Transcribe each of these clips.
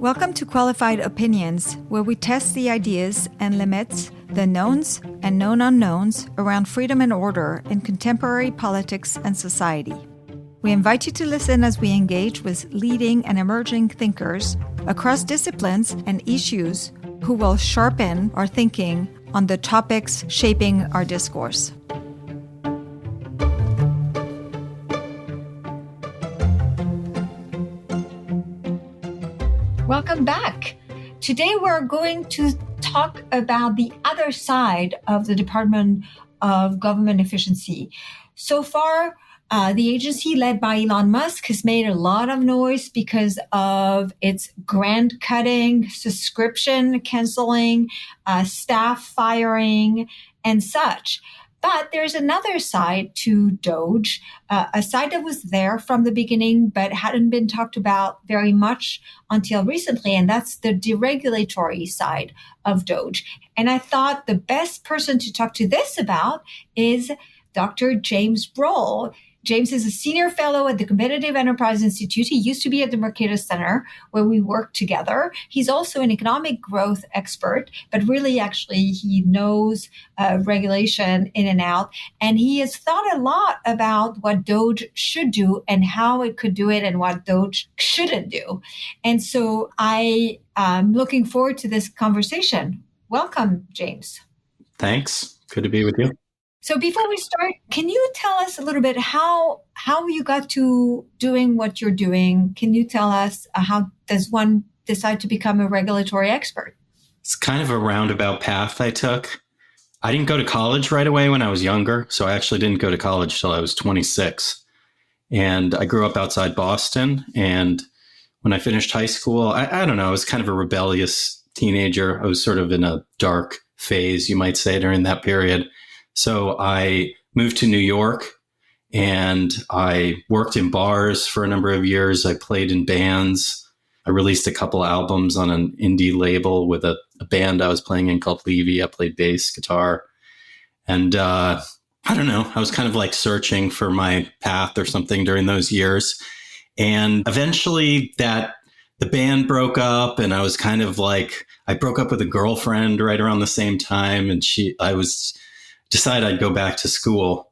Welcome to Qualified Opinions, where we test the ideas and limits, the knowns and known unknowns around freedom and order in contemporary politics and society. We invite you to listen as we engage with leading and emerging thinkers across disciplines and issues who will sharpen our thinking on the topics shaping our discourse. Welcome back. Today we're going to talk about the other side of the Department of Government Efficiency. So far, the agency led by Elon Musk has made a lot of noise because of its grant cutting, subscription canceling, staff firing, and such. But there's another side to DOGE, a side that was there from the beginning but hadn't been talked about very much until recently, and that's the deregulatory side of DOGE. And I thought the best person to talk to this about is Dr. James Broughel. James is a senior fellow at the Competitive Enterprise Institute. He used to be at the Mercatus Center, where we worked together. He's also an economic growth expert, but really, actually, he knows regulation in and out. And he has thought a lot about what DOGE should do and how it could do it and what DOGE shouldn't do. And so I am looking forward to this conversation. Welcome, James. Thanks. Good to be with you. So before we start, can you tell us a little bit how you got to doing what you're doing? Can you tell us how does one decide to become a regulatory expert? It's kind of a roundabout path I took. I didn't go to college right away when I was younger. So I actually didn't go to college till I was 26. And I grew up outside Boston. And when I finished high school, I don't know, I was kind of a rebellious teenager. I was sort of in a dark phase, you might say, during that period. So I moved to New York and I worked in bars for a number of years. I played in bands. I released a couple albums on an indie label with a band I was playing in called Levy. I played bass guitar. And I don't know, I was kind of like searching for my path or something during those years. And eventually the band broke up, and I was kind of like, I broke up with a girlfriend right around the same time. And decided I'd go back to school,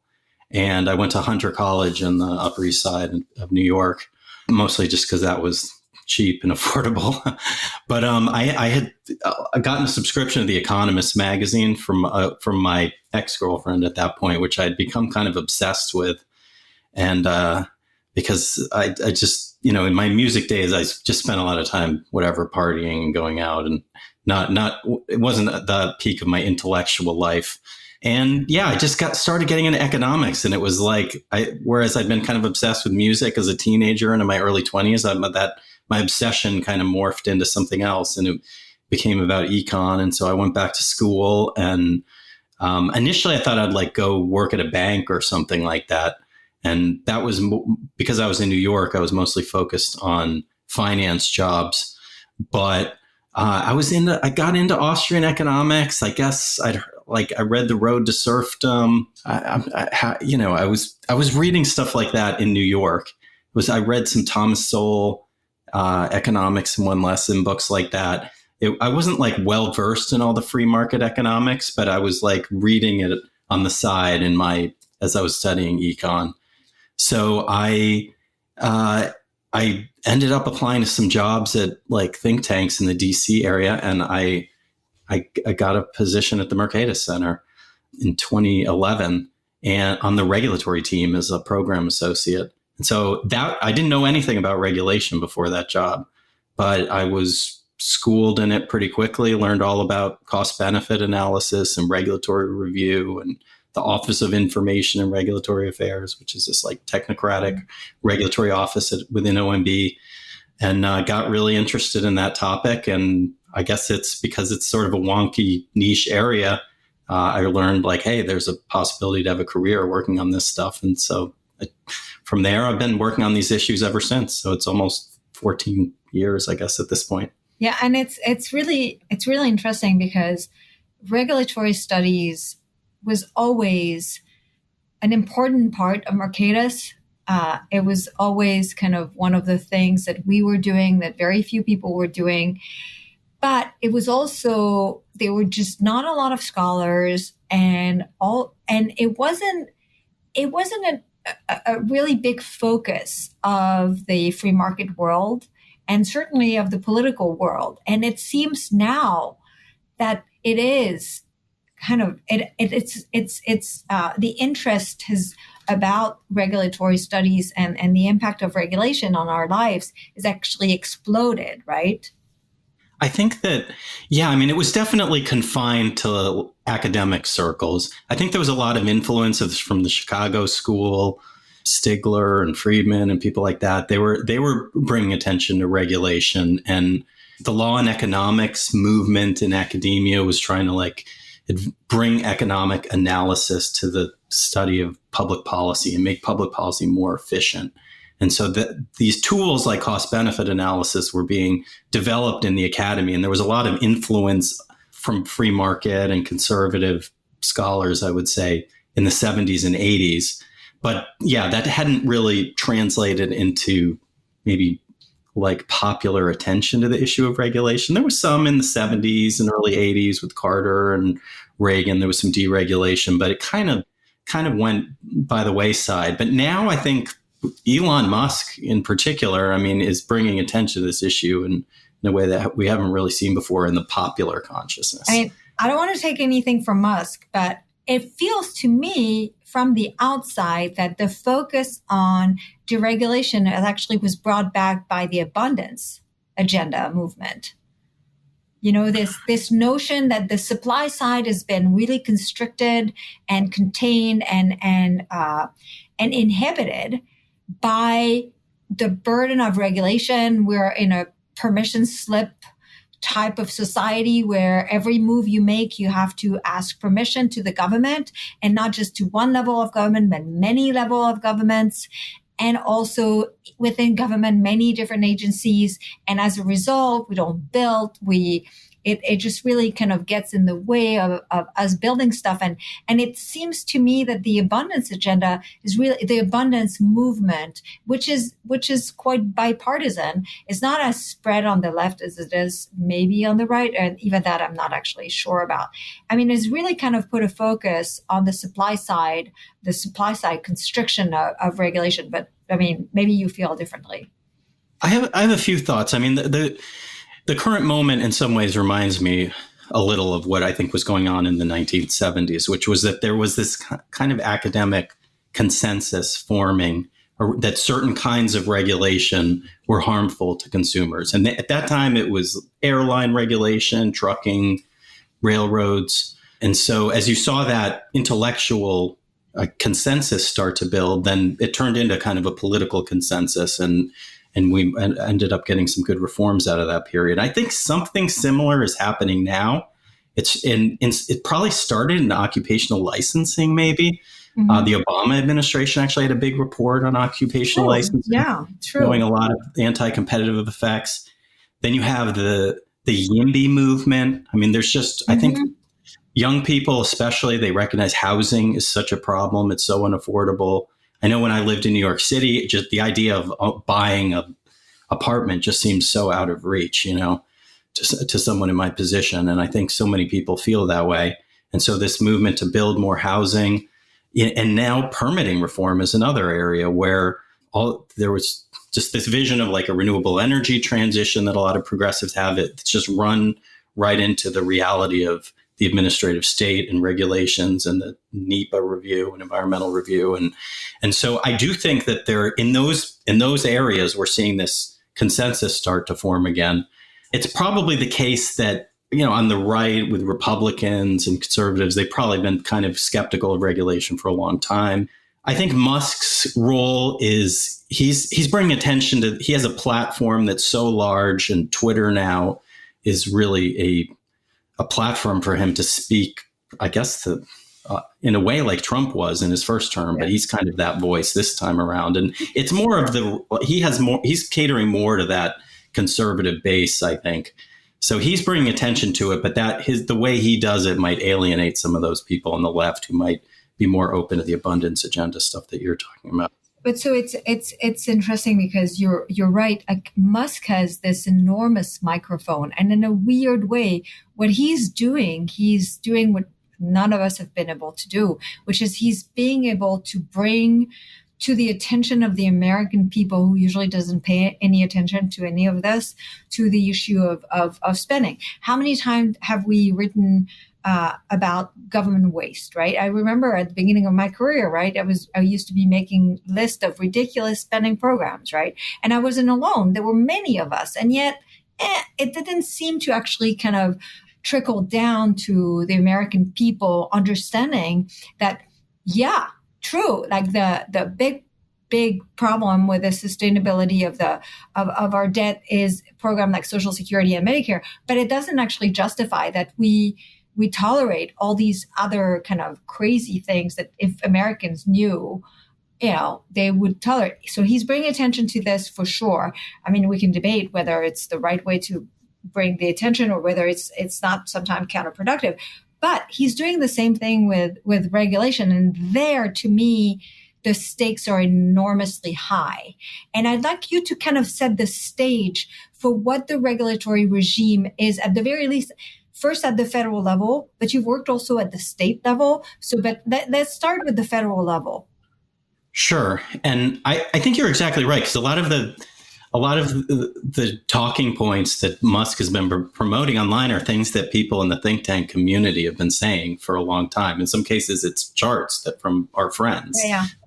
and I went to Hunter College in the Upper East Side of New York, mostly just because that was cheap and affordable. But I had gotten a subscription to the Economist magazine from my ex-girlfriend at that point, which I'd become kind of obsessed with, and because I just, in my music days, I just spent a lot of time partying and going out, and it wasn't the peak of my intellectual life. And yeah, I just started getting into economics, and it was like, whereas I'd been kind of obsessed with music as a teenager and in my early 20s, my obsession kind of morphed into something else, and it became about econ. And so I went back to school, and initially I thought I'd go work at a bank or something like that. And that was because I was in New York, I was mostly focused on finance jobs, but I got into Austrian economics. I guess I read The Road to Serfdom. I was reading stuff like that in New York. I read some Thomas Sowell economics in one lesson, books like that. I wasn't well versed in all the free market economics, but I was reading it on the side as I was studying econ. So I ended up applying to some jobs at think tanks in the DC area, and I got a position at the Mercatus Center in 2011 and on the regulatory team as a program associate. And so I didn't know anything about regulation before that job, but I was schooled in it pretty quickly, learned all about cost benefit analysis and regulatory review and the Office of Information and Regulatory Affairs, which is this technocratic regulatory office within OMB, and got really interested in that topic. And I guess it's because it's sort of a wonky niche area. I learned hey, there's a possibility to have a career working on this stuff. And so from there, I've been working on these issues ever since. So it's almost 14 years, I guess, at this point. Yeah. And it's really interesting because regulatory studies was always an important part of Mercatus It was always kind of one of the things that we were doing that very few people were doing. But it was also, there were just not a lot of scholars and it wasn't a really big focus of the free market world and certainly of the political world. And it seems now that it is kind of, the interest has about regulatory studies and the impact of regulation on our lives is actually exploded, right? I think that, yeah, I mean, it was definitely confined to academic circles. I think there was a lot of influence from the Chicago School, Stigler and Friedman and people like that. They were bringing attention to regulation, and the law and economics movement in academia was trying to bring economic analysis to the study of public policy and make public policy more efficient. And so these tools like cost-benefit analysis were being developed in the academy, and there was a lot of influence from free market and conservative scholars, I would say, in the 70s and 80s. But yeah, that hadn't really translated into maybe like popular attention to the issue of regulation. There was some in the 70s and early 80s with Carter and Reagan. There was some deregulation, but it kind of went by the wayside. But now I think Elon Musk in particular, I mean, is bringing attention to this issue in a way that we haven't really seen before in the popular consciousness. I mean, I don't want to take anything from Musk, but it feels to me from the outside that the focus on deregulation actually was brought back by the abundance agenda movement. You know, this notion that the supply side has been really constricted and contained and inhibited by the burden of regulation. We're in a permission slip type of society where every move you make, you have to ask permission to the government, and not just to one level of government, but many level of governments, and also within government, many different agencies. And as a result, we don't build, it just really kind of gets in the way of us building stuff. And it seems to me that the abundance agenda is really the abundance movement, which is quite bipartisan. It's not as spread on the left as it is maybe on the right. And even that I'm not actually sure about. I mean, it's really kind of put a focus on the supply side constriction of regulation. But I mean, maybe you feel differently. I have a few thoughts. I mean, the current moment in some ways reminds me a little of what I think was going on in the 1970s, which was that there was this kind of academic consensus forming that certain kinds of regulation were harmful to consumers. And at that time, it was airline regulation, trucking, railroads. And so as you saw that intellectual consensus start to build, then it turned into kind of a political consensus, and we ended up getting some good reforms out of that period. I think something similar is happening now. It probably started in occupational licensing, maybe. Mm-hmm. The Obama administration actually had a big report on occupational licensing. Yeah, true. Showing a lot of anti-competitive effects. Then you have the YIMBY movement. I mean, there's just, I think young people especially, they recognize housing is such a problem. It's so unaffordable. I know when I lived in New York City, just the idea of buying an apartment just seems so out of reach, you know, to someone in my position. And I think so many people feel that way. And so this movement to build more housing, and now permitting reform is another area where there was just this vision of like a renewable energy transition that a lot of progressives have. It's just run right into the reality of the administrative state and regulations and the NEPA review and environmental review. And so I do think that in those areas, we're seeing this consensus start to form again. It's probably the case that, you know, on the right with Republicans and conservatives, they've probably been kind of skeptical of regulation for a long time. I think Musk's role is he's bringing attention to, he has a platform that's so large, and Twitter now is really a platform for him to speak, I guess, in a way like Trump was in his first term, but he's kind of that voice this time around. And it's more of he's catering more to that conservative base, I think. So he's bringing attention to it, but the way he does it might alienate some of those people on the left who might be more open to the abundance agenda stuff that you're talking about. But so it's interesting because you're right. Like Musk has this enormous microphone, and in a weird way, what he's doing what none of us have been able to do, which is he's being able to bring to the attention of the American people who usually doesn't pay any attention to any of this, to the issue of spending. How many times have we written about government waste, right? I remember at the beginning of my career, right? I used to be making lists of ridiculous spending programs, right? And I wasn't alone. There were many of us, and yet it didn't seem to actually kind of trickle down to the American people understanding that, yeah, true. Like the big problem with the sustainability of our debt is a program like Social Security and Medicare, but it doesn't actually justify that we tolerate all these other kind of crazy things that if Americans knew, they would tolerate. So he's bringing attention to this for sure. I mean, we can debate whether it's the right way to bring the attention or whether it's not sometimes counterproductive. But he's doing the same thing with regulation. And there, to me, the stakes are enormously high. And I'd like you to kind of set the stage for what the regulatory regime is, at the very least, first at the federal level, but you've worked also at the state level. So, but let's start with the federal level. Sure. And I think you're exactly right, because a lot of the talking points that Musk has been promoting online are things that people in the think tank community have been saying for a long time. In some cases, it's charts that from our friends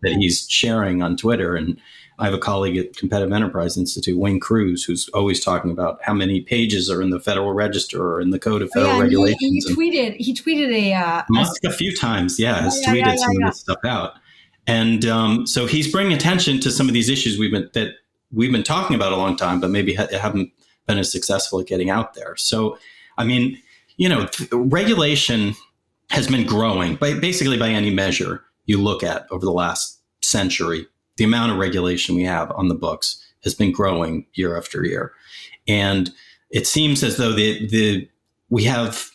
that he's sharing on Twitter. And I have a colleague at Competitive Enterprise Institute, Wayne Cruz, who's always talking about how many pages are in the Federal Register or in the Code of Federal Regulations. He tweeted Musk a few times, has tweeted some of this stuff out. And so he's bringing attention to some of these issues we've been talking about a long time, but maybe haven't been as successful at getting out there. So, I mean, regulation has been growing basically by any measure you look at over the last century. The amount of regulation we have on the books has been growing year after year. And it seems as though we have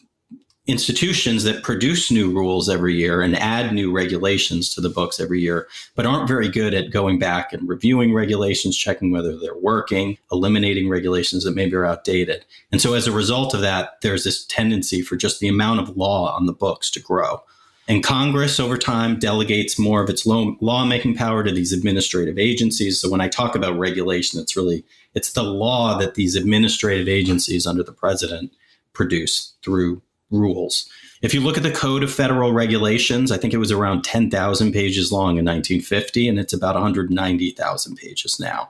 institutions that produce new rules every year and add new regulations to the books every year, but aren't very good at going back and reviewing regulations, checking whether they're working, eliminating regulations that maybe are outdated. And so as a result of that, there's this tendency for just the amount of law on the books to grow. And Congress over time delegates more of its lawmaking power to these administrative agencies. So when I talk about regulation, it's the law that these administrative agencies under the president produce through rules. If you look at the Code of Federal Regulations, I think it was around 10,000 pages long in 1950, and it's about 190,000 pages now.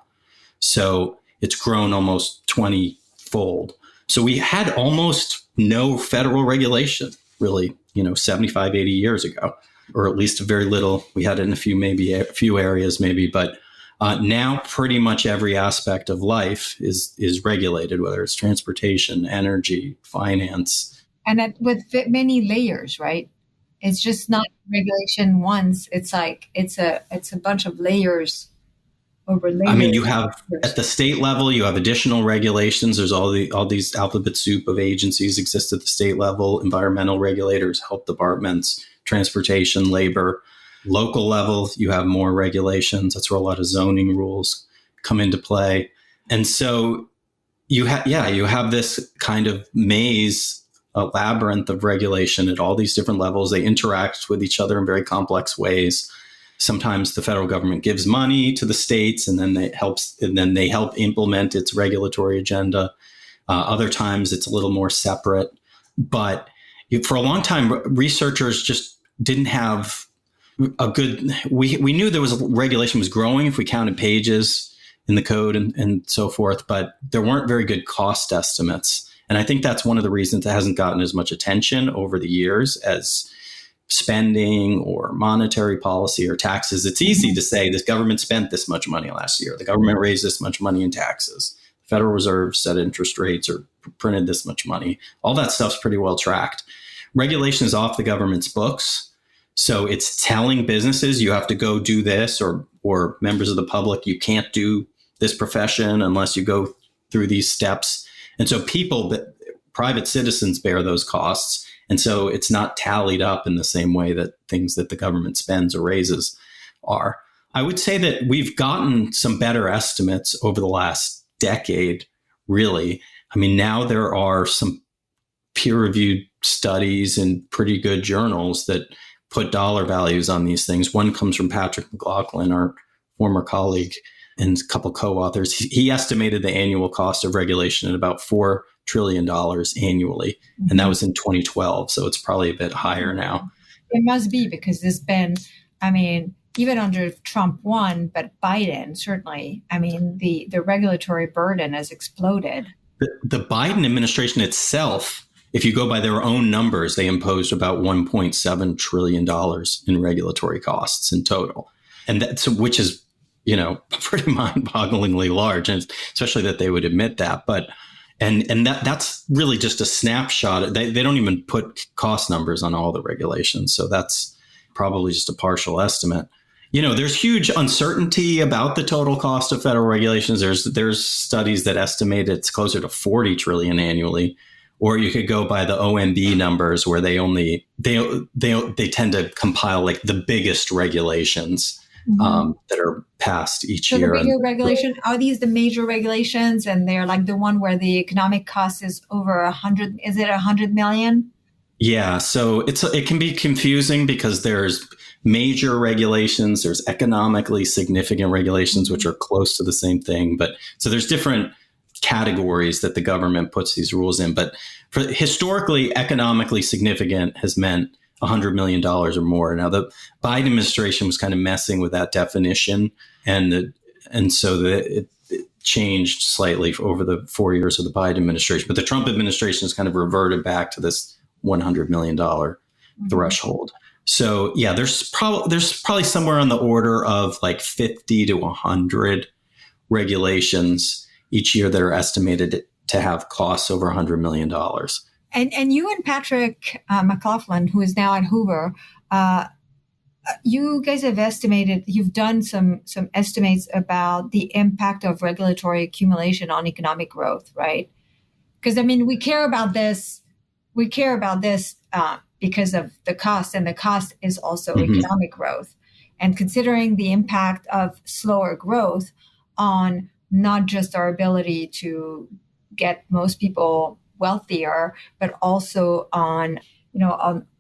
So it's grown almost 20-fold. So we had almost no federal regulation, really, 75, 80 years ago, or at least very little. We had it in a few areas, but now pretty much every aspect of life is regulated, whether it's transportation, energy, finance. And that with many layers, right? It's just not regulation once. It's like it's a bunch of layers over layers. I mean, you have at the state level, you have additional regulations. There's all these alphabet soup of agencies exist at the state level: environmental regulators, health departments, transportation, labor. Local level, you have more regulations. That's where a lot of zoning rules come into play. And so you have this kind of maze, a labyrinth of regulation at all these different levels. They interact with each other in very complex ways. Sometimes the federal government gives money to the states, and then they help implement its regulatory agenda. Other times it's a little more separate. But for a long time, researchers just didn't have a good. We knew there was regulation was growing if we counted pages in the code and so forth, but there weren't very good cost estimates. And I think that's one of the reasons it hasn't gotten as much attention over the years as spending or monetary policy or taxes. It's easy to say this government spent this much money last year. The government raised this much money in taxes. The Federal Reserve set interest rates or printed this much money. All that stuff's pretty well tracked. Regulation is off the government's books. So it's telling businesses you have to go do this, or members of the public, you can't do this profession unless you go through these steps. And so private citizens bear those costs. And so it's not tallied up in the same way that things that the government spends or raises are. I would say that we've gotten some better estimates over the last decade, really. I mean, now there are some peer-reviewed studies in pretty good journals that put dollar values on these things. One comes from Patrick McLaughlin, our former colleague, and a couple co-authors. He estimated the annual cost of regulation at about $4 trillion annually. Mm-hmm. And that was in 2012. So it's probably a bit higher now. It must be, because there's been, I mean, even under Trump won, but Biden, certainly, I mean, the regulatory burden has exploded. The Biden administration itself, if you go by their own numbers, they imposed about $1.7 trillion in regulatory costs in total. And that's, which is, you know, pretty mind-bogglingly large, and especially that they would admit that. But and that's really just a snapshot. They don't even put cost numbers on all the regulations. So that's probably just a partial estimate. You know, there's huge uncertainty about the total cost of federal regulations. There's studies that estimate it's closer to 40 trillion annually. Or you could go by the OMB numbers, where they tend to compile like the biggest regulations that are passed each year. So the bigger regulation, are these the major regulations? And they're like the one where the economic cost is over 100, is it 100 million? Yeah. So it can be confusing because there's major regulations, there's economically significant regulations, which are close to the same thing. But so there's different categories that the government puts these rules in. But historically, economically significant has meant $100 million or more. Now, the Biden administration was kind of messing with that definition, and so it changed slightly over the 4 years of the Biden administration. But the Trump administration has kind of reverted back to this $100 million threshold. So, yeah, there's probably somewhere on the order of like 50 to 100 regulations each year that are estimated to have costs over $100 million. And you and Patrick McLaughlin, who is now at Hoover, you guys have estimated, you've done some estimates about the impact of regulatory accumulation on economic growth, right? Because, I mean, we care about this because of the cost, and the cost is also economic growth. And considering the impact of slower growth on not just our ability to get most people wealthier, but also on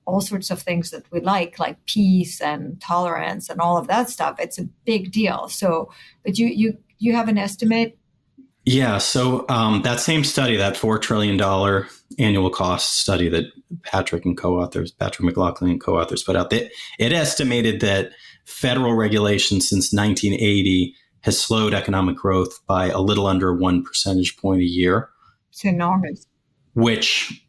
all sorts of things that we like peace and tolerance and all of that stuff. It's a big deal. So, but you have an estimate? Yeah. So that same study, that $4 trillion annual cost study that Patrick McLaughlin and co-authors put out, it estimated that federal regulation since 1980 has slowed economic growth by a little under 1 percentage point a year. It's enormous. Which,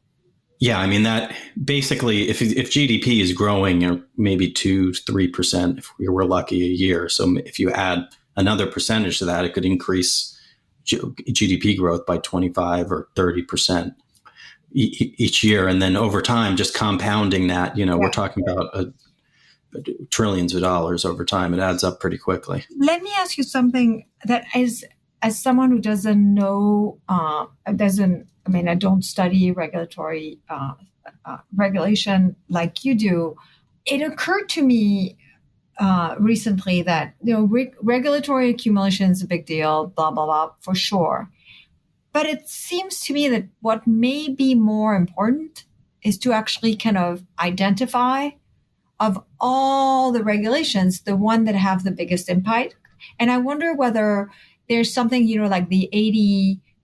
yeah, I mean, that basically, if GDP is growing, or maybe 2-3%, if we were lucky, a year. So if you add another percentage to that, it could increase GDP growth by 25 or 30% each year. And then over time, just compounding that, we're talking about trillions of dollars over time. It adds up pretty quickly. Let me ask you something that is, as someone who doesn't know, I don't study regulatory regulation like you do. It occurred to me recently that regulatory accumulation is a big deal, blah blah blah, for sure. But it seems to me that what may be more important is to actually kind of identify, of all the regulations, the one that have the biggest impact. And I wonder whether there's something, like the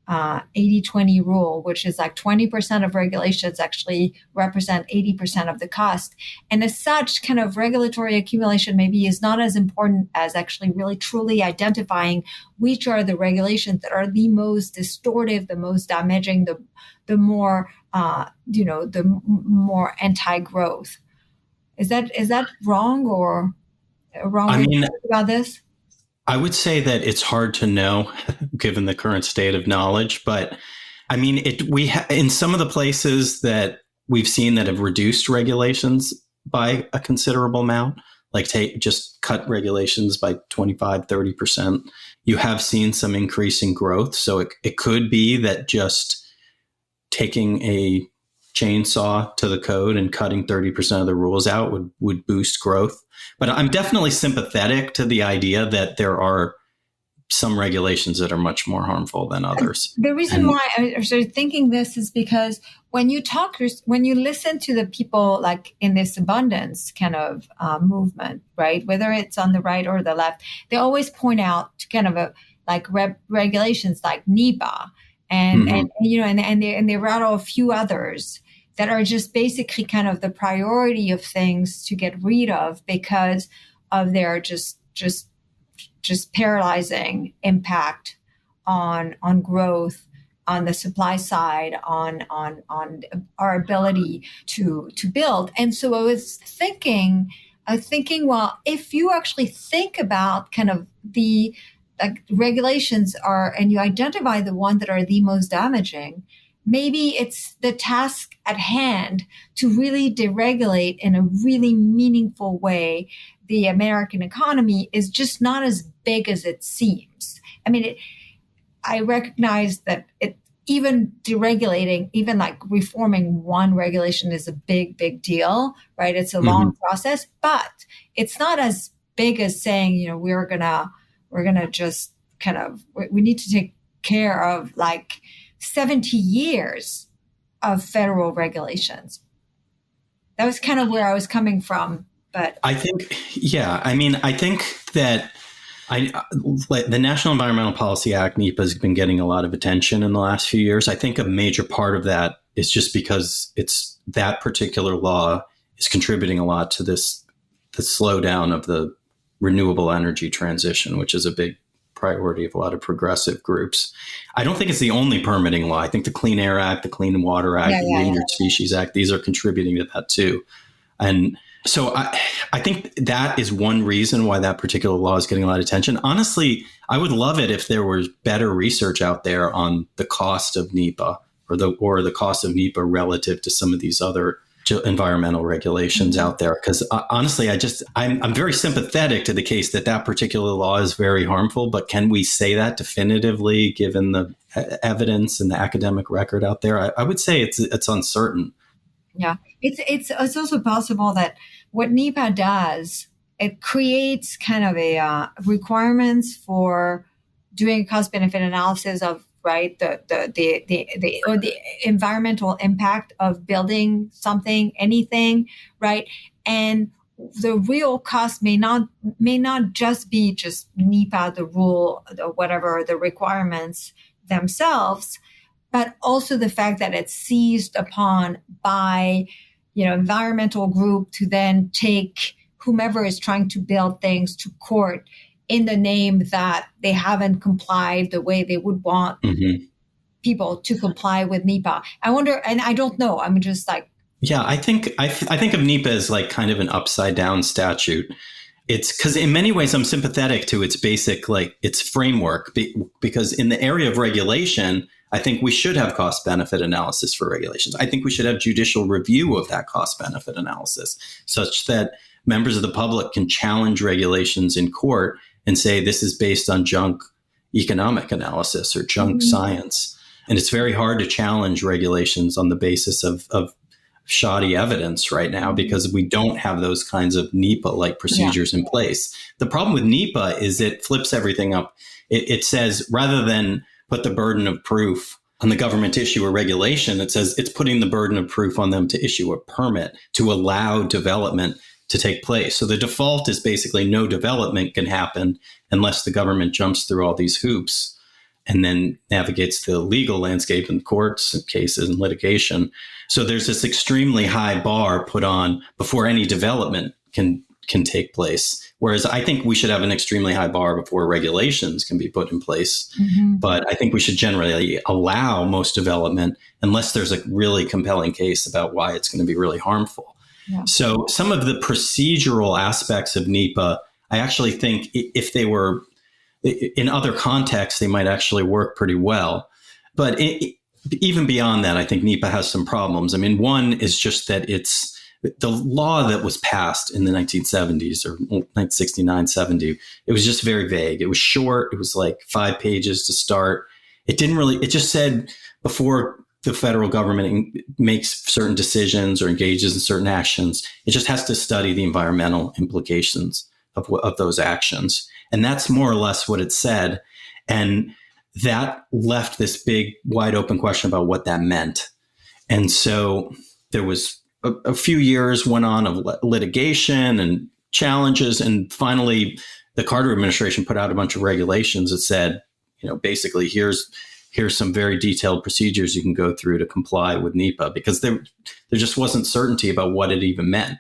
80-20 rule, which is like 20% of regulations actually represent 80% of the cost. And as such, kind of regulatory accumulation maybe is not as important as actually really truly identifying which are the regulations that are the most distortive, the most damaging, the more, the more anti-growth. Is that wrong or wrong way to think about this? I would say that it's hard to know given the current state of knowledge, but I mean, in some of the places that we've seen that have reduced regulations by a considerable amount, like just cut regulations by 25-30%, you have seen some increasing growth. So it could be that just taking a chainsaw to the code and cutting 30% of the rules out would boost growth. But I'm definitely sympathetic to the idea that there are some regulations that are much more harmful than others. The reason why I started thinking this is because when you listen to the people like in this abundance kind of movement, right, whether it's on the right or the left, they always point out kind of regulations like NEPA and they rattle a few others that are just basically kind of the priority of things to get rid of because of their just paralyzing impact on growth, on the supply side, on our ability to build. And so I was thinking, well, if you actually think about kind of the regulations and you identify the ones that are the most damaging, maybe it's the task at hand to really deregulate in a really meaningful way. The American economy is just not as big as it seems. I mean, I recognize that even deregulating, even like reforming one regulation is a big, big deal, right? It's a long process, but it's not as big as saying, we're gonna just kind of, we need to take care of like 70 years of federal regulations. That was kind of where I was coming from. But I think that the National Environmental Policy Act, NEPA, has been getting a lot of attention in the last few years. I think a major part of that is just because that particular law is contributing a lot to the slowdown of the renewable energy transition, which is a big priority of a lot of progressive groups. I don't think it's the only permitting law. I think the Clean Air Act, the Clean Water Act, the Endangered Species Act, these are contributing to that too. And so I think that is one reason why that particular law is getting a lot of attention. Honestly, I would love it if there was better research out there on the cost of NEPA or the cost of NEPA relative to some of these other environmental regulations out there. Because honestly, I'm very sympathetic to the case that particular law is very harmful. But can we say that definitively, given the evidence and the academic record out there? I would say it's uncertain. Yeah, it's also possible that what NEPA does, it creates kind of a requirements for doing a cost benefit analysis of the environmental impact of building something, anything, right? And the real cost may not just be just NEPA, the rule, or whatever the requirements themselves, but also the fact that it's seized upon by, environmental group to then take whomever is trying to build things to court in the name that they haven't complied the way they would want people to comply with NEPA. I wonder, and I don't know. I'm just like, yeah, I think of NEPA as like kind of an upside down statute. It's because in many ways I'm sympathetic to its basic, its framework, because in the area of regulation, I think we should have cost benefit analysis for regulations. I think we should have judicial review of that cost benefit analysis such that members of the public can challenge regulations in court and say this is based on junk economic analysis or junk science. And it's very hard to challenge regulations on the basis of shoddy evidence right now because we don't have those kinds of NEPA-like procedures in place. The problem with NEPA is it flips everything up. It says rather than put the burden of proof on the government to issue a regulation, it says it's putting the burden of proof on them to issue a permit to allow development to take place. So the default is basically no development can happen unless the government jumps through all these hoops and then navigates the legal landscape in courts and cases and litigation. So there's this extremely high bar put on before any development can take place. Whereas I think we should have an extremely high bar before regulations can be put in place. But I think we should generally allow most development unless there's a really compelling case about why it's going to be really harmful. Yeah. So some of the procedural aspects of NEPA, I actually think if they were in other contexts, they might actually work pretty well. But even beyond that, I think NEPA has some problems. I mean, one is just that it's the law that was passed in the 1970s or 1969, 70. It was just very vague. It was short. It was like 5 pages to start. It just said before the federal government makes certain decisions or engages in certain actions, it just has to study the environmental implications of those actions. And that's more or less what it said. And that left this big, wide open question about what that meant. And so there was a few years went on of litigation and challenges. And finally, the Carter administration put out a bunch of regulations that said, basically, here's some very detailed procedures you can go through to comply with NEPA, because there just wasn't certainty about what it even meant.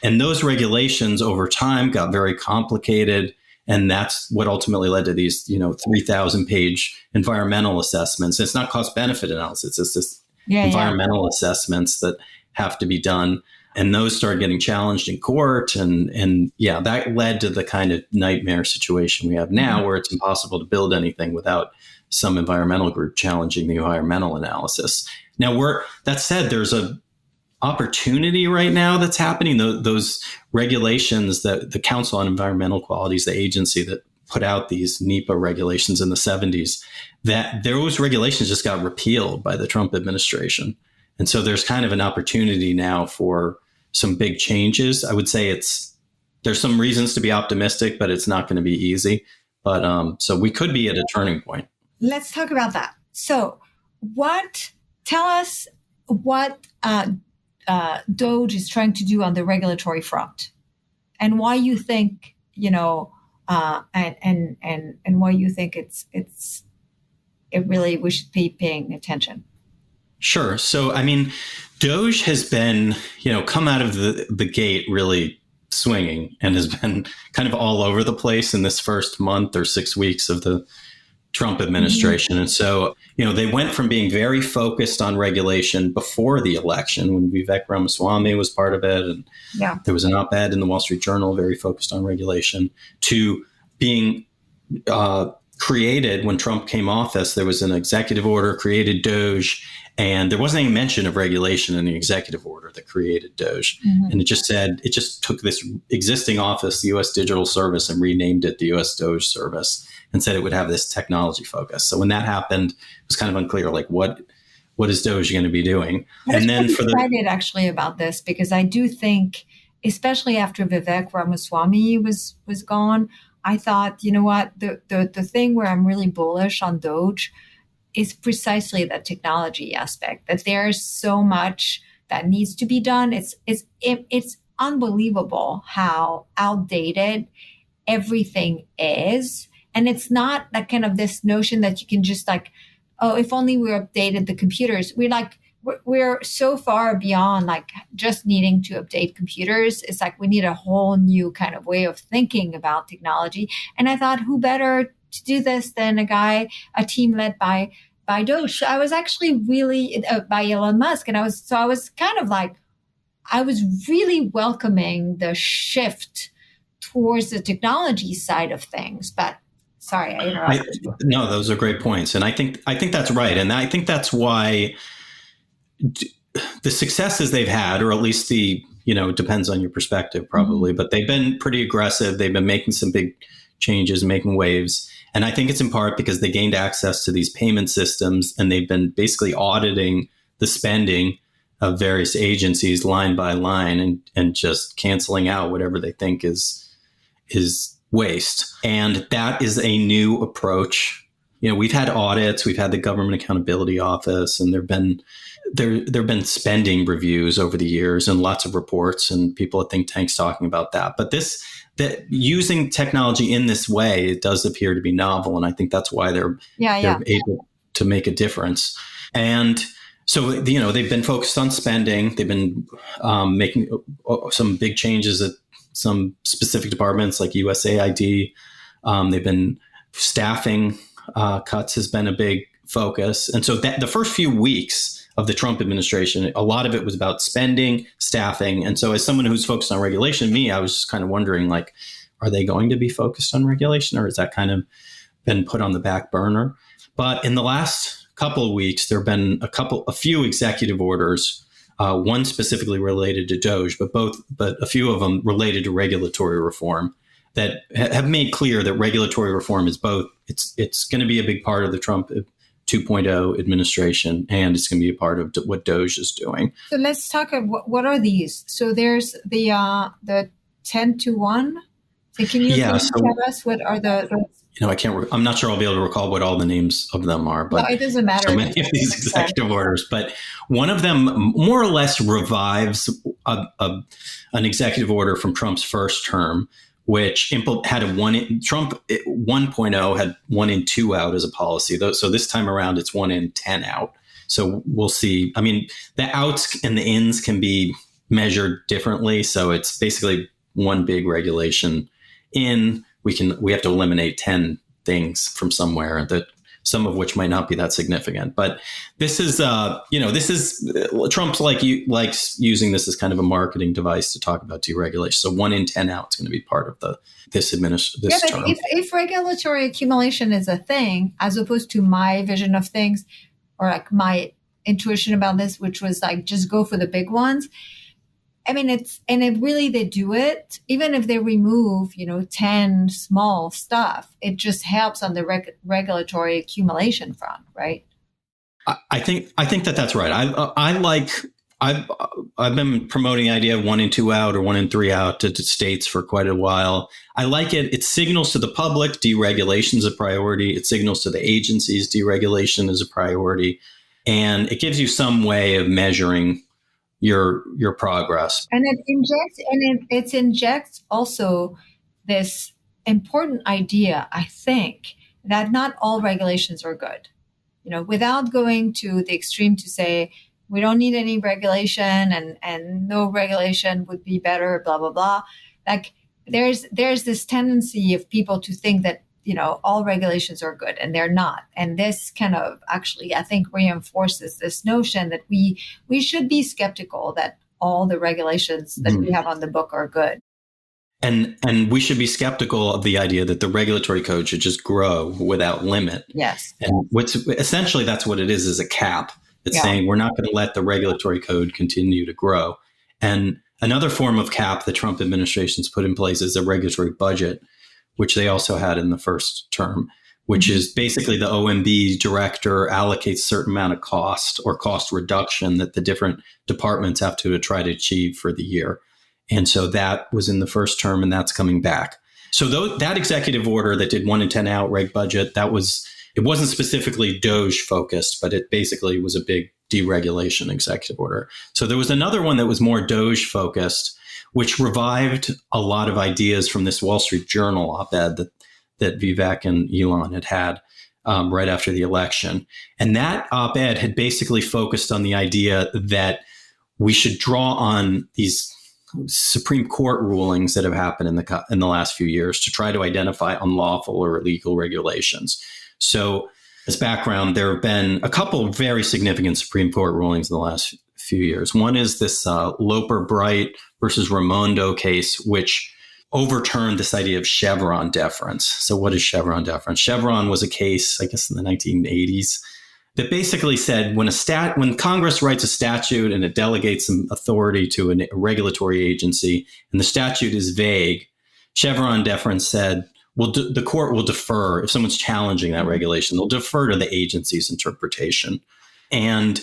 And those regulations over time got very complicated. And that's what ultimately led to these, 3,000 page environmental assessments. It's not cost benefit analysis. It's just environmental assessments that have to be done. And those started getting challenged in court. And that led to the kind of nightmare situation we have now, where it's impossible to build anything without some environmental group challenging the environmental analysis. Now, that said, there's a opportunity right now that's happening. Those regulations that the Council on Environmental Quality is the agency that put out these NEPA regulations in the 70s, that those regulations just got repealed by the Trump administration. And so there's kind of an opportunity now for some big changes. I would say there's some reasons to be optimistic, but it's not going to be easy. But so we could be at a turning point. Let's talk about that. So tell us what DOGE is trying to do on the regulatory front, and why you think, and why you think it really, we should be paying attention. Sure. So, DOGE has been, come out of the gate really swinging, and has been kind of all over the place in this first month or 6 weeks of the Trump administration. Mm-hmm. And so, they went from being very focused on regulation before the election, when Vivek Ramaswamy was part of it, and there was an op-ed in the Wall Street Journal very focused on regulation, to being created when Trump came office. There was an executive order, created DOGE, and there wasn't any mention of regulation in the executive order that created DOGE. Mm-hmm. And it just took this existing office, the U.S. Digital Service, and renamed it the U.S. DOGE Service, and said it would have this technology focus. So when that happened, it was kind of unclear, like what is DOGE going to be excited actually about this, because I do think, especially after Vivek Ramaswamy was gone, I thought, what, the thing where I'm really bullish on DOGE is precisely the technology aspect, that there's so much that needs to be done. It's unbelievable how outdated everything is. And it's not that kind of this notion that you can just if only we updated the computers. We're so far beyond just needing to update computers. It's we need a whole new kind of way of thinking about technology. And I thought, who better to do this than a team led by DOGE. I was actually really by Elon Musk. And I was really welcoming the shift towards the technology side of things. But sorry, I interrupted you. No, those are great points. And I think that's right. And I think that's why the successes they've had, or at least it depends on your perspective probably, but they've been pretty aggressive. They've been making some big changes, making waves. And I think it's in part because they gained access to these payment systems, and they've been basically auditing the spending of various agencies line by line, and just canceling out whatever they think is waste. And that is a new approach. We've had audits, we've had the Government Accountability Office, and there've been spending reviews over the years, and lots of reports and people at think tanks talking about that. But that using technology in this way, it does appear to be novel, and I think that's why they're able to make a difference. And so they've been focused on spending. They've been making some big changes at some specific departments like USAID. They've been staffing cuts has been a big focus. And so the first few weeks of the Trump administration, a lot of it was about spending, staffing. And so as someone who's focused on regulation, I was just kind of wondering, are they going to be focused on regulation, or has that kind of been put on the back burner? But in the last couple of weeks, there have been a few executive orders, one specifically related to DOGE, but a few of them related to regulatory reform, that have made clear that regulatory reform is both. It's going to be a big part of the Trump 2.0 administration, and it's going to be a part of what DOGE is doing. So let's talk about what are these? So there's the 10 to 1. So can you tell us what are the I'm not sure I'll be able to recall what all the names of them are, but no, it doesn't matter. So many of these executive orders, but one of them more or less revives an executive order from Trump's first term, which had Trump 1.0 had 1 in 2 out as a policy. So this time around, it's 1 in 10 out. So we'll see. I mean, the outs and the ins can be measured differently. So it's basically one big regulation in. We have to eliminate 10 things from somewhere, that some of which might not be that significant. But this is, Trump likes using this as kind of a marketing device to talk about deregulation. So 1 in 10 out is going to be part of this term. If regulatory accumulation is a thing, as opposed to my vision of things, or like my intuition about this, which was like just go for the big ones. I mean, they do it, even if they remove, 10 small stuff, it just helps on the regulatory accumulation front, right? I think that's right. I've been promoting the idea of 1 in 2 out or 1 in 3 out to states for quite a while. I like it. It signals to the public deregulation is a priority. It signals to the agencies deregulation is a priority, and it gives you some way of measuring your progress. And it injects also this important idea, I think, that not all regulations are good. Without going to the extreme to say we don't need any regulation and no regulation would be better, blah, blah, blah. Like there's this tendency of people to think that all regulations are good, and they're not. And this kind of actually, I think, reinforces this notion that we should be skeptical that all the regulations that we have on the book are good. And we should be skeptical of the idea that the regulatory code should just grow without limit. Yes. And essentially that's what it is a cap. It's saying we're not going to let the regulatory code continue to grow. And another form of cap the Trump administration's put in place is a regulatory budget, which they also had in the first term, which is basically the OMB director allocates a certain amount of cost or cost reduction that the different departments have to try to achieve for the year. And so that was in the first term, and that's coming back. So that executive order that did 1 in 10 out reg budget, it wasn't specifically DOGE focused, but it basically was a big deregulation executive order. So there was another one that was more DOGE focused, which revived a lot of ideas from this Wall Street Journal op-ed that Vivek and Elon had right after the election. And that op-ed had basically focused on the idea that we should draw on these Supreme Court rulings that have happened in the last few years to try to identify unlawful or illegal regulations. So as background, there have been a couple of very significant Supreme Court rulings in the last few years. One is this Loper-Bright versus Raimondo case, which overturned this idea of Chevron deference. So what is Chevron deference? Chevron was a case, I guess, in the 1980s that basically said when Congress writes a statute and it delegates some authority to a regulatory agency and the statute is vague, Chevron deference said, well, the court will defer if someone's challenging that regulation. They'll defer to the agency's interpretation. And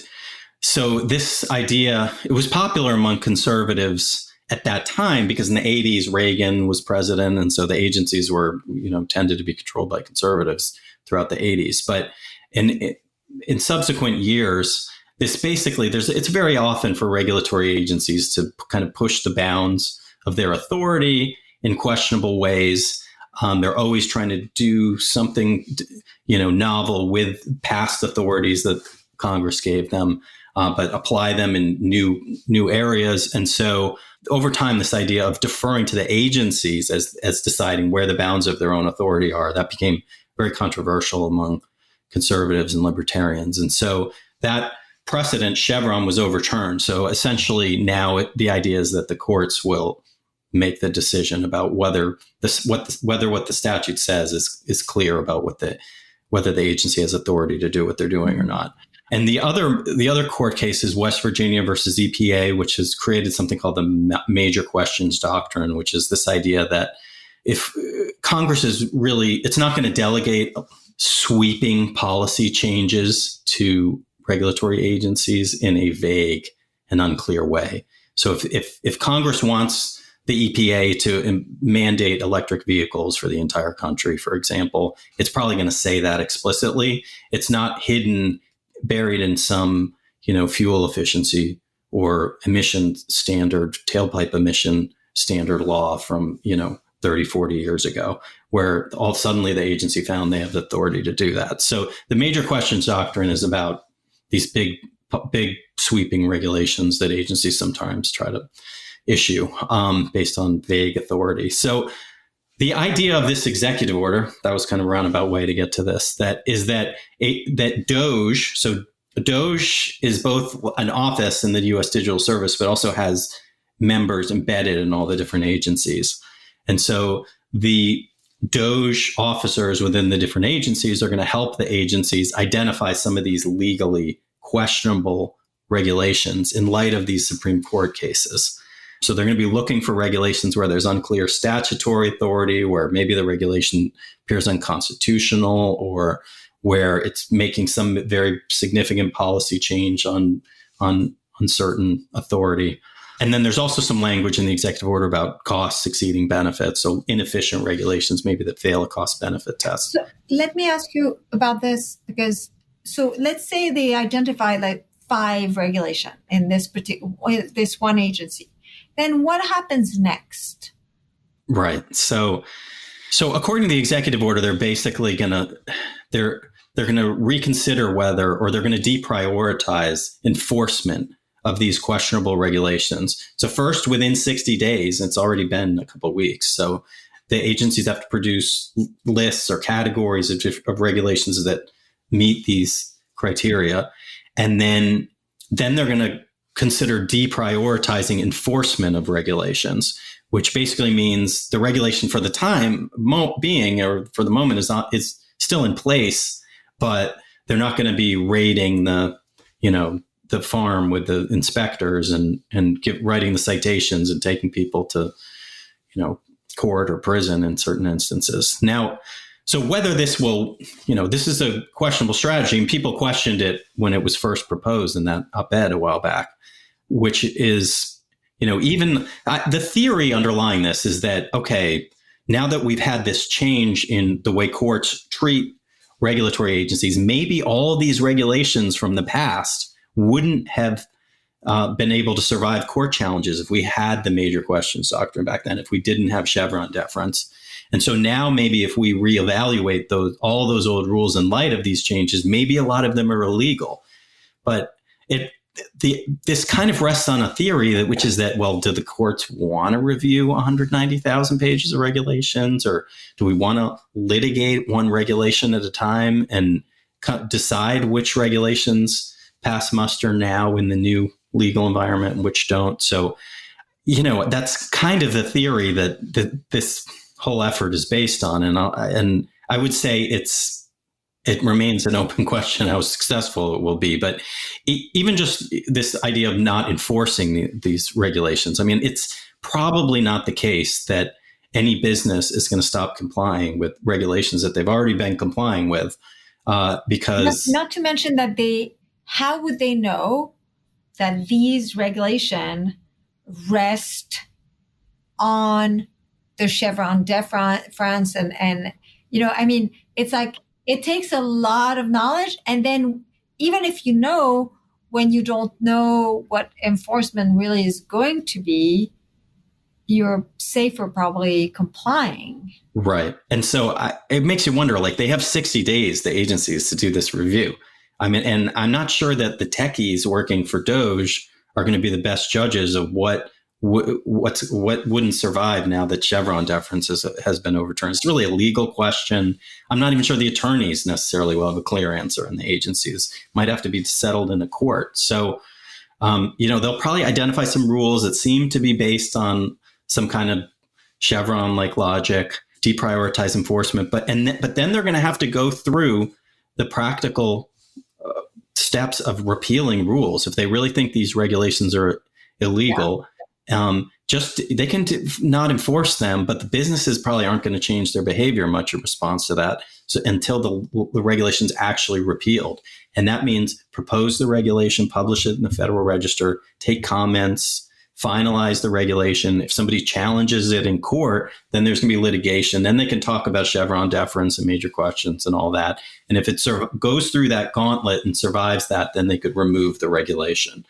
so this idea, it was popular among conservatives at that time because in the 80s, Reagan was president. And so the agencies were, tended to be controlled by conservatives throughout the 80s. But in subsequent years, this basically, it's very often for regulatory agencies to kind of push the bounds of their authority in questionable ways. They're always trying to do something, novel with past authorities that Congress gave them, but apply them in new areas. And so over time, this idea of deferring to the agencies as deciding where the bounds of their own authority are, that became very controversial among conservatives and libertarians. And so that precedent, Chevron, was overturned. So essentially now the idea is that the courts will make the decision about whether what the statute says is clear about whether the agency has authority to do what they're doing or not. And the other court case is West Virginia versus EPA, which has created something called the major questions doctrine, which is this idea that if Congress is really, it's not going to delegate sweeping policy changes to regulatory agencies in a vague and unclear way. So if Congress wants the EPA to mandate electric vehicles for the entire country, for example, it's probably going to say that explicitly. It's not hidden, buried in some, fuel efficiency or emission standard, tailpipe emission standard law from, 30, 40 years ago, where all suddenly the agency found they have the authority to do that. So the major questions doctrine is about these big sweeping regulations that agencies sometimes try to issue based on vague authority. So the idea of this executive order, that was kind of a roundabout way to get to this, that DOGE, so DOGE is both an office in the U.S. Digital Service, but also has members embedded in all the different agencies. And so the DOGE officers within the different agencies are going to help the agencies identify some of these legally questionable regulations in light of these Supreme Court cases. So they're going to be looking for regulations where there's unclear statutory authority, where maybe the regulation appears unconstitutional, or where it's making some very significant policy change on uncertain authority. And then there's also some language in the executive order about costs exceeding benefits, so inefficient regulations maybe that fail a cost-benefit test. So let me ask you about this, because so let's say they identify like 5 regulation in this one agency. Then what happens next? Right. So according to the executive order, they're basically they're going to reconsider whether, or they're going to deprioritize enforcement of these questionable regulations. So first, within 60 days, it's already been a couple of weeks. So the agencies have to produce lists or categories of regulations that meet these criteria. And then they're going to consider deprioritizing enforcement of regulations, which basically means the regulation for the time being, or for the moment, is still in place, but they're not going to be raiding the farm with the inspectors and writing the citations and taking people to, court or prison in certain instances. Now, so whether this will, this is a questionable strategy, and people questioned it when it was first proposed in that op-ed a while back, which is, even the theory underlying this is that, okay, now that we've had this change in the way courts treat regulatory agencies, maybe all these regulations from the past wouldn't have been able to survive court challenges if we had the major questions doctrine back then, if we didn't have Chevron deference. And so now maybe if we reevaluate all those old rules in light of these changes, maybe a lot of them are illegal. But this kind of rests on a theory which is that, well, do the courts want to review 190,000 pages of regulations, or do we want to litigate one regulation at a time and decide which regulations pass muster now in the new legal environment and which don't? So, that's kind of the theory that this whole effort is based on. And I would say it remains an open question how successful it will be. But even just this idea of not enforcing these regulations, I mean, it's probably not the case that any business is going to stop complying with regulations that they've already been complying with, because... Not to mention that how would they know that these regulations rest on the Chevron deference and it's like, it takes a lot of knowledge. And then even if when you don't know what enforcement really is going to be, you're safer probably complying. Right. And so it makes you wonder, like, they have 60 days, the agencies, to do this review. I mean, and I'm not sure that the techies working for DOGE are going to be the best judges of what wouldn't survive now that Chevron deference has been overturned. It's really a legal question. I'm not even sure the attorneys necessarily will have a clear answer, and the agencies might have to be settled in a court. So, they'll probably identify some rules that seem to be based on some kind of Chevron-like logic, deprioritize enforcement, but then they're going to have to go through the practical steps of repealing rules if they really think these regulations are illegal. Yeah. They can not enforce them, but the businesses probably aren't going to change their behavior much in response to that. so until the regulation's actually repealed. And that means propose the regulation, publish it in the Federal Register, take comments, finalize the regulation. If somebody challenges it in court, then there's going to be litigation. Then they can talk about Chevron deference and major questions and all that. And if it goes through that gauntlet and survives that, then they could remove the regulation.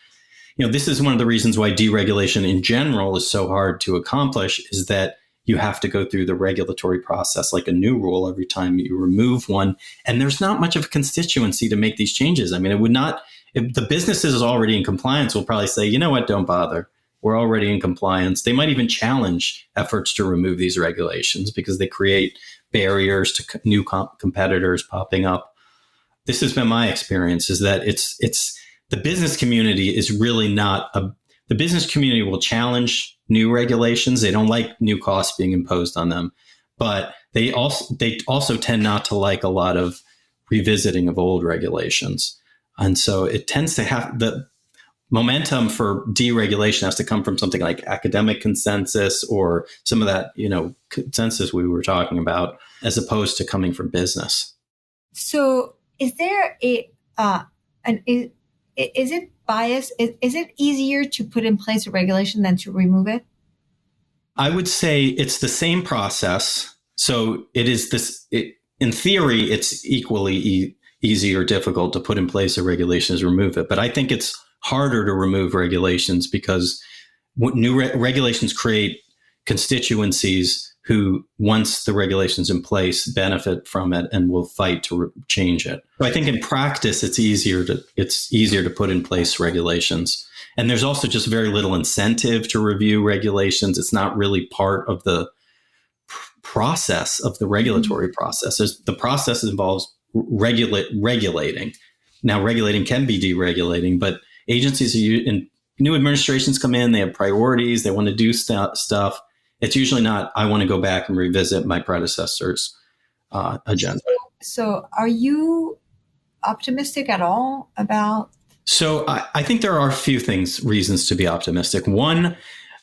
This is one of the reasons why deregulation in general is so hard to accomplish, is that you have to go through the regulatory process like a new rule every time you remove one. And there's not much of a constituency to make these changes. I mean, it would not, if the businesses already in compliance will probably say, you know what, don't bother. We're already in compliance. They might even challenge efforts to remove these regulations because they create barriers to new competitors popping up. This has been my experience, is that it's the business community is really not the business community will challenge new regulations. They don't like new costs being imposed on them, but they also tend not to like a lot of revisiting of old regulations. And so it tends to have the momentum for deregulation has to come from something like academic consensus or some of that, consensus we were talking about, as opposed to coming from business. So is there is it biased? Is it easier to put in place a regulation than to remove it? I would say it's the same process. So it is in theory, it's equally easy or difficult to put in place a regulation as remove it. But I think it's harder to remove regulations because new regulations create constituencies who, once the regulation's in place, benefit from it and will fight to change it. So I think in practice, it's easier to put in place regulations. And there's also just very little incentive to review regulations. It's not really part of the process of the regulatory process. The process involves regulating. Now, regulating can be deregulating, but agencies and new administrations come in, they have priorities, they want to do stuff. It's usually not, I want to go back and revisit my predecessor's agenda. So are you optimistic at all about? So I think there are a few reasons to be optimistic. One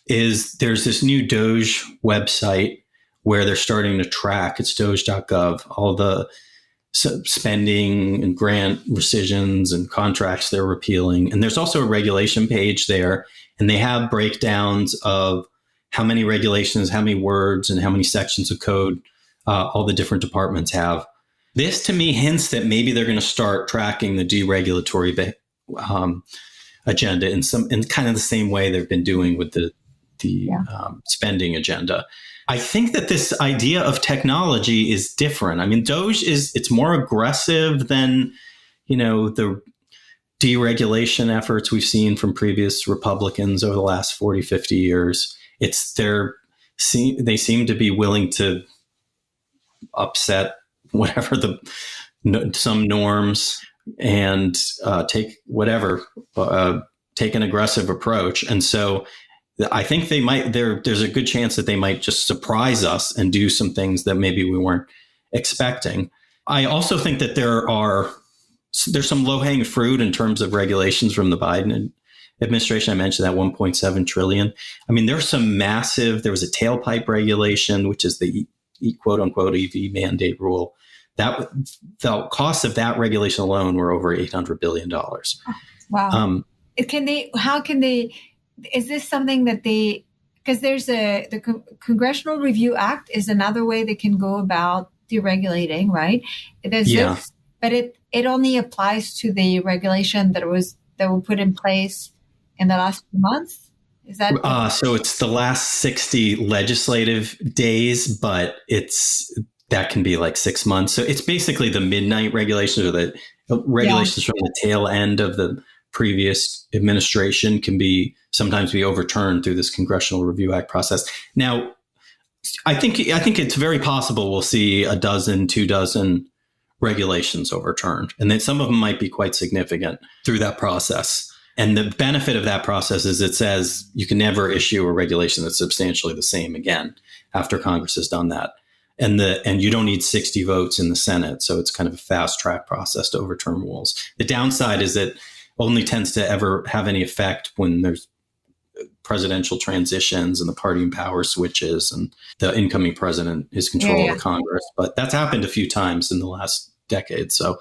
is there's this new DOGE website where they're starting to track, it's doge.gov, all the spending and grant rescissions and contracts they're repealing. And there's also a regulation page there, and they have breakdowns of how many regulations, how many words, and how many sections of code all the different departments have. This to me hints that maybe they're going to start tracking the deregulatory agenda in kind of the same way they've been doing with the spending agenda. I think that this idea of technology is different. I mean, DOGE it's more aggressive than, the deregulation efforts we've seen from previous Republicans over the last 40, 50 years. They seem to be willing to upset whatever some norms and take an aggressive approach. And so I think there's a good chance that they might just surprise us and do some things that maybe we weren't expecting. I also think that there's some low-hanging fruit in terms of regulations from the Biden administration. I mentioned that 1.7 trillion. I mean, there was a tailpipe regulation, which is the quote unquote EV mandate rule. That the costs of that regulation alone were over $800 billion. Wow. Is this something that because there's the Congressional Review Act is another way they can go about deregulating, right? This, but it only applies to the regulation that were put in place in the last few months. Is that so? It's the last 60 legislative days, but that can be like 6 months. So it's basically the midnight regulations, or the regulations from the tail end of the previous administration can sometimes be overturned through this Congressional Review Act process. Now, I think it's very possible we'll see 24 regulations overturned, and then some of them might be quite significant through that process. And the benefit of that process is it says you can never issue a regulation that's substantially the same again after Congress has done that. And you don't need 60 votes in the Senate. So it's kind of a fast track process to overturn rules. The downside is that only tends to ever have any effect when there's presidential transitions and the party and power switches, and the incoming president is control of the Congress. But that's happened a few times in the last decade. So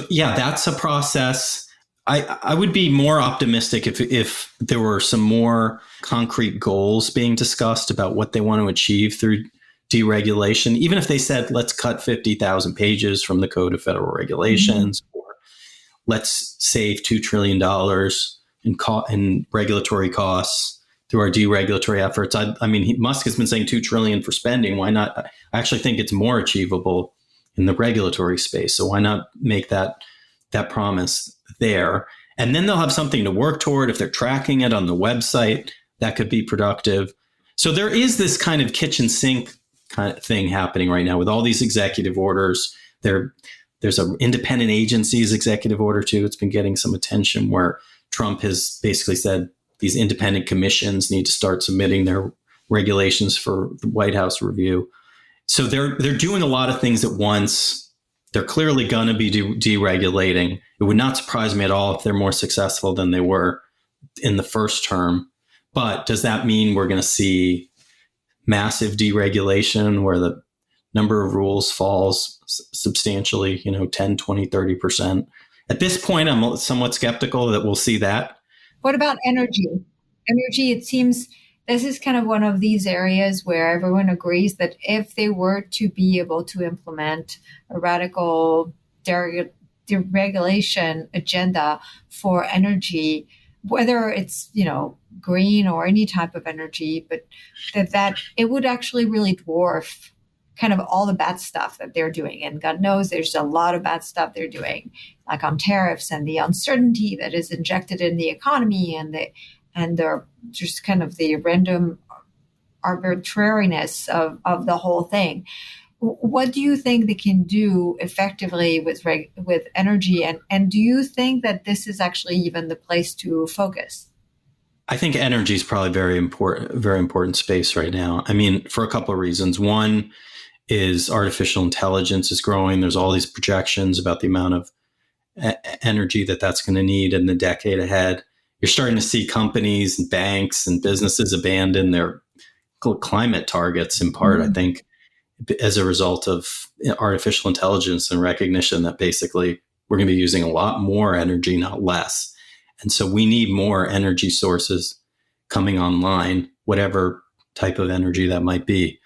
yeah, that's a process. I would be more optimistic if there were some more concrete goals being discussed about what they want to achieve through deregulation, even if they said, let's cut 50,000 pages from the Code of Federal Regulations, or let's save $2 trillion in regulatory costs through our deregulatory efforts. I mean, Musk has been saying $2 trillion for spending. Why not? I actually think it's more achievable in the regulatory space. So why not make that promise there? And then they'll have something to work toward. If they're tracking it on the website, that could be productive. So there is this kind of kitchen sink kind of thing happening right now with all these executive orders. There's an independent agencies executive order too. It's been getting some attention, where Trump has basically said these independent commissions need to start submitting their regulations for the White House review. So they're doing a lot of things at once. They're clearly going to be deregulating. It would not surprise me at all if they're more successful than they were in the first term. But does that mean we're going to see massive deregulation where the number of rules falls substantially, 10, 20, 30%? At this point, I'm somewhat skeptical that we'll see that. What about energy? Energy, it seems this is kind of one of these areas where everyone agrees that if they were to be able to implement a radical deregulation agenda for energy, whether it's, green or any type of energy, but that it would actually really dwarf kind of all the bad stuff that they're doing. And God knows there's a lot of bad stuff they're doing, like on tariffs and the uncertainty that is injected in the economy, and the just kind of the random arbitrariness of the whole thing. What do you think they can do effectively with energy? And do you think that this is actually even the place to focus? I think energy is probably very important space right now. I mean, for a couple of reasons. One is artificial intelligence is growing. There's all these projections about the amount of energy that's going to need in the decade ahead. You're starting to see companies and banks and businesses abandon their climate targets, in part, I think, as a result of artificial intelligence and recognition that basically we're going to be using a lot more energy, not less. And so we need more energy sources coming online, whatever type of energy that might be.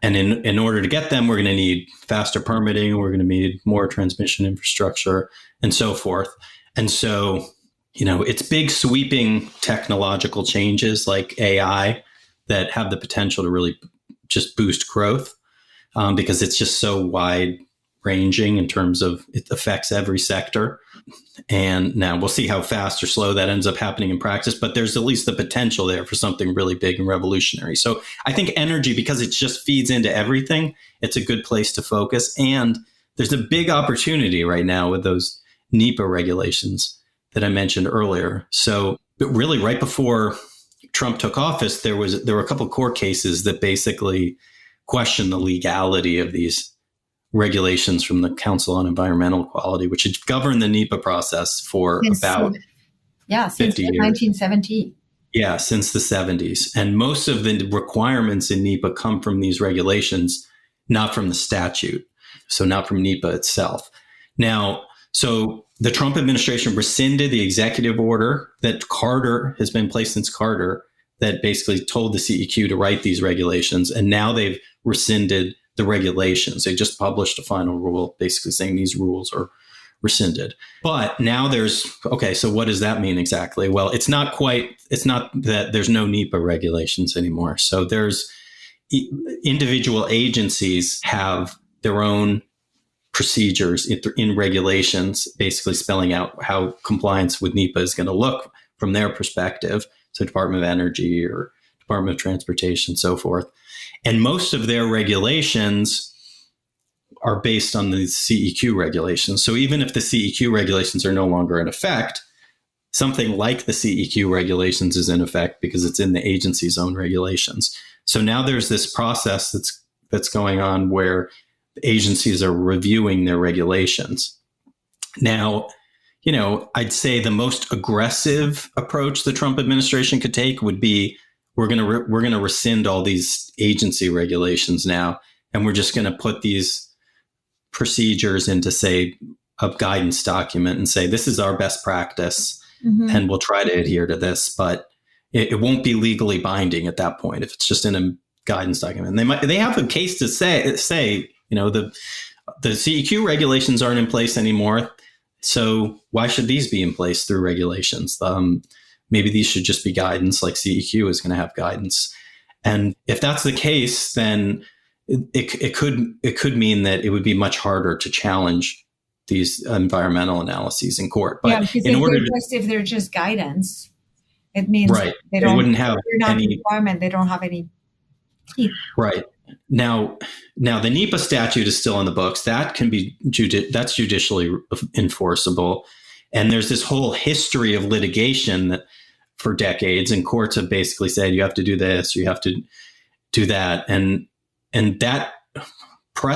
And in order to get them, we're going to need faster permitting. We're going to need more transmission infrastructure and so forth. And so, it's big sweeping technological changes like AI that have the potential to really just boost growth because it's just so wide ranging in terms of it affects every sector. And now we'll see how fast or slow that ends up happening in practice, but there's at least the potential there for something really big and revolutionary. So I think energy, because it just feeds into everything, it's a good place to focus. And there's a big opportunity right now with those NEPA regulations that I mentioned earlier. So, but really right before Trump took office, there were a couple of court cases that basically questioned the legality of these regulations from the Council on Environmental Quality, which had governed the NEPA process for since 50 years. 1970. Yeah, since the 70s. And most of the requirements in NEPA come from these regulations, not from the statute. So not from NEPA itself. Now, so the Trump administration rescinded the executive order that Carter has been placed since Carter that basically told the CEQ to write these regulations. And now they've rescinded the regulations. They just published a final rule basically saying these rules are rescinded. But now so what does that mean exactly? Well, it's not that there's no NEPA regulations anymore. So there's individual agencies have their own procedures in regulations, basically spelling out how compliance with NEPA is going to look from their perspective. So Department of Energy or Department of Transportation, so forth. And most of their regulations are based on the CEQ regulations. So even if the CEQ regulations are no longer in effect, something like the CEQ regulations is in effect because it's in the agency's own regulations. So now there's this process that's going on where agencies are reviewing their regulations. Now, I'd say the most aggressive approach the Trump administration could take would be we're going to rescind all these agency regulations now, and we're just going to put these procedures into, say, a guidance document and say this is our best practice, and we'll try to adhere to this, but it won't be legally binding at that point if it's just in a guidance document. They have a case to say the CEQ regulations aren't in place anymore. So why should these be in place through regulations? Maybe these should just be guidance, like CEQ is going to have guidance. And if that's the case, then it could mean that it would be much harder to challenge these environmental analyses in court. But if they're just guidance, it means they wouldn't have any requirement. They don't have any teeth. Right. Now the NEPA statute is still in the books. That can be that's judicially enforceable. And there's this whole history of litigation that for decades, and courts have basically said you have to do this, you have to do that, and that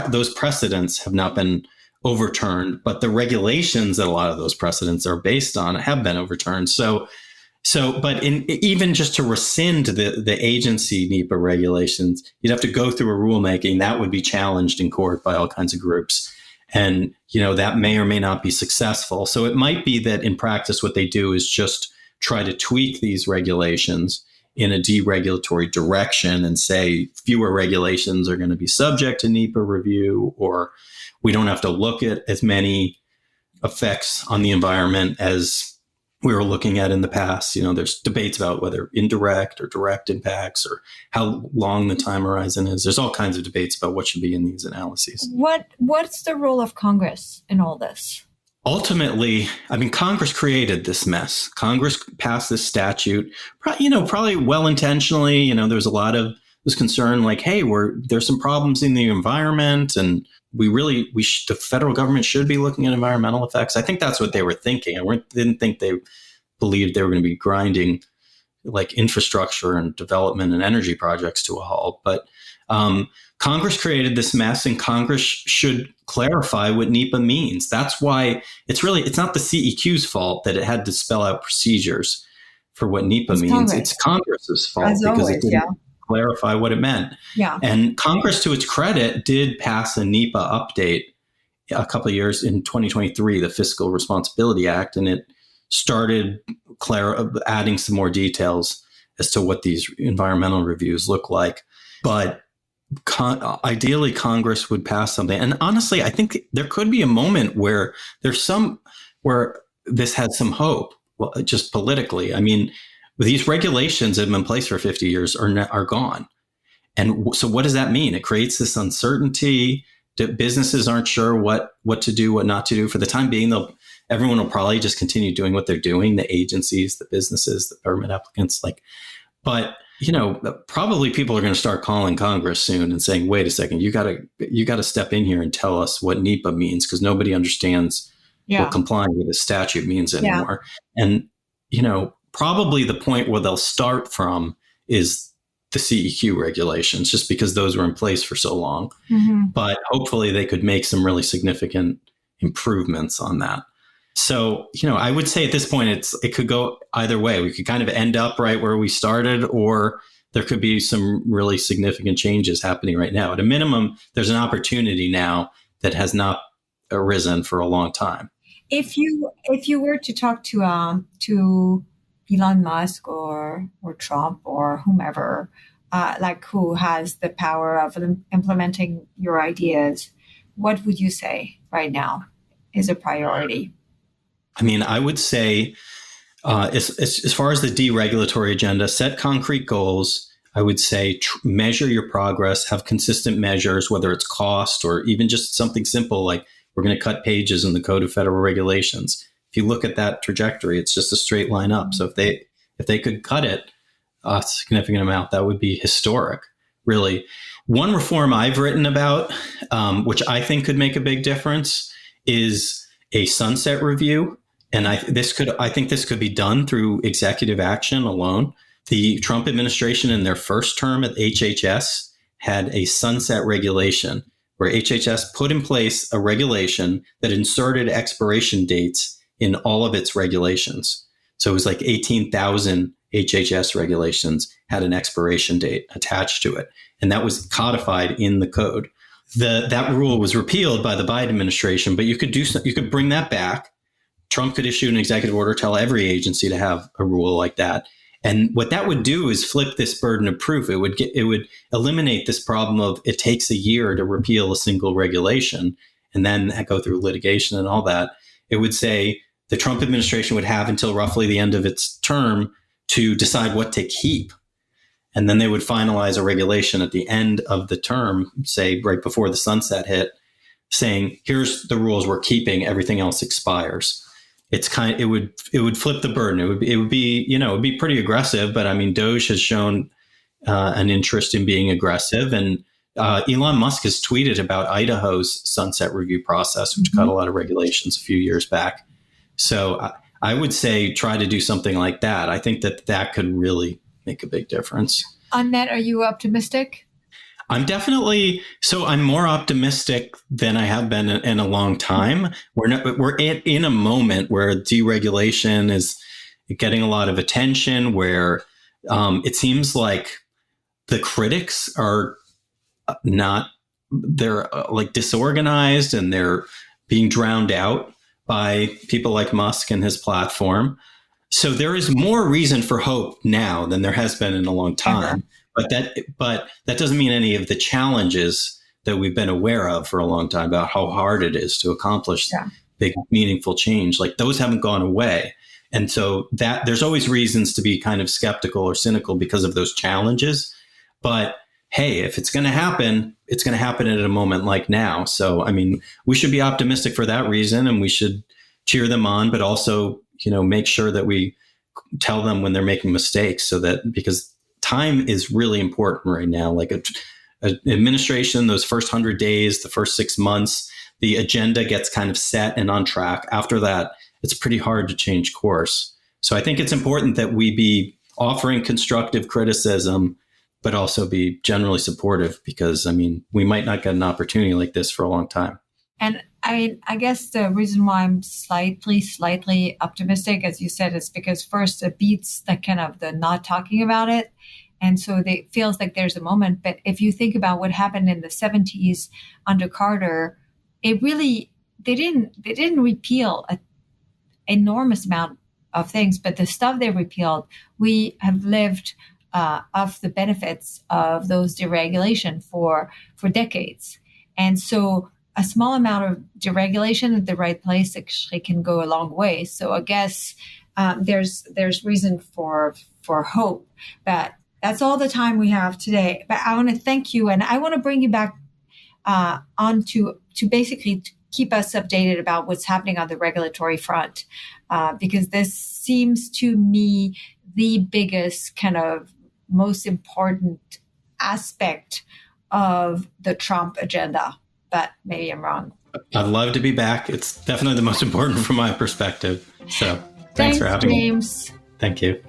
those precedents have not been overturned, but the regulations that a lot of those precedents are based on have been overturned. But even just to rescind the agency NEPA regulations, you'd have to go through a rulemaking that would be challenged in court by all kinds of groups. And, that may or may not be successful. So it might be that in practice, what they do is just try to tweak these regulations in a deregulatory direction and say fewer regulations are going to be subject to NEPA review, or we don't have to look at as many effects on the environment as we were looking at in the past. There's debates about whether indirect or direct impacts or how long the time horizon is. There's all kinds of debates about what should be in these analyses. What's the role of Congress in all this? Ultimately, Congress created this mess. Congress passed this statute, probably well-intentionally. There was a lot of this concern like, hey, there's some problems in the environment, and the federal government should be looking at environmental effects. I think that's what they were thinking. I didn't think they believed they were going to be grinding like infrastructure and development and energy projects to a halt. But Congress created this mess, and Congress should clarify what NEPA means. That's why it's not the CEQ's fault that it had to spell out procedures for what NEPA means. Congress. It's Congress's fault because it didn't clarify what it meant. Yeah. And Congress, to its credit, did pass a NEPA update a couple of years in 2023, the Fiscal Responsibility Act, and it started adding some more details as to what these environmental reviews look like. But ideally, Congress would pass something. And honestly, I think there could be a moment where where this has some hope, just politically. These regulations that have been in place for 50 years are gone. And so what does that mean? It creates this uncertainty. Businesses aren't sure what to do, what not to do. For the time being, everyone will probably just continue doing what they're doing, the agencies, the businesses, the permit applicants. But probably people are going to start calling Congress soon and saying, wait a second, you got to step in here and tell us what NEPA means, because nobody understands what complying with the statute means anymore. And, probably the point where they'll start from is the CEQ regulations, just because those were in place for so long. Mm-hmm. But hopefully they could make some really significant improvements on that. So, I would say at this point, it could go either way. We could kind of end up right where we started, or there could be some really significant changes happening right now. At a minimum, there's an opportunity now that has not arisen for a long time. If you were to talk to Elon Musk or Trump or whomever, who has the power of implementing your ideas, what would you say right now is a priority? I would say, as far as the deregulatory agenda, set concrete goals. I would say measure your progress, have consistent measures, whether it's cost or even just something simple like we're going to cut pages in the Code of Federal Regulations. If you look at that trajectory, it's just a straight line up. So if they could cut it a significant amount, that would be historic, really. One reform I've written about, which I think could make a big difference, is a sunset review. And I think this could be done through executive action alone. The Trump administration in their first term at HHS had a sunset regulation where HHS put in place a regulation that inserted expiration dates in all of its regulations. So it was like 18,000 HHS regulations had an expiration date attached to it. And that was codified in the code. That rule was repealed by the Biden administration, but you could bring that back. Trump could issue an executive order, tell every agency to have a rule like that. And what that would do is flip this burden of proof. It would eliminate this problem of it takes a year to repeal a single regulation and then go through litigation and all that. It would say the Trump administration would have until roughly the end of its term to decide what to keep. And then they would finalize a regulation at the end of the term, say right before the sunset hit, saying, here's the rules we're keeping, everything else expires. It would flip the burden. It would be pretty aggressive, but I mean, DOGE has shown an interest in being aggressive, and Elon Musk has tweeted about Idaho's sunset review process, which cut a lot of regulations a few years back. So I would say try to do something like that. I think that could really make a big difference. On that, are you optimistic? I'm more optimistic than I have been in a long time. We're in a moment where deregulation is getting a lot of attention, where it seems like the critics are they're like disorganized and they're being drowned out by people like Musk and his platform. So there is more reason for hope now than there has been in a long time. But that doesn't mean any of the challenges that we've been aware of for a long time about how hard it is to accomplish big, meaningful change. Like those haven't gone away. And so that there's always reasons to be kind of skeptical or cynical because of those challenges. But hey, if it's going to happen, it's going to happen at a moment like now. So, I mean, we should be optimistic for that reason, and we should cheer them on, but also, make sure that we tell them when they're making mistakes, because time is really important right now. Like an administration, those first 100 days, the first 6 months, the agenda gets kind of set and on track. After that, it's pretty hard to change course. So I think it's important that we be offering constructive criticism, but also be generally supportive, because, I mean, we might not get an opportunity like this for a long time. And I guess the reason why I'm slightly optimistic, as you said, is because first it beats the kind of the not talking about it. And so it feels like there's a moment. But if you think about what happened in the 70s under Carter, they didn't repeal an enormous amount of things, but the stuff they repealed, we have lived off the benefits of those deregulation for decades. And so a small amount of deregulation at the right place actually can go a long way. So I guess there's reason for hope. But that's all the time we have today. But I want to thank you, and I want to bring you back on to basically keep us updated about what's happening on the regulatory front, because this seems to me the biggest kind of most important aspect of the Trump agenda. But maybe I'm wrong. I'd love to be back. It's definitely the most important from my perspective. So thanks for having me. James. Thank you.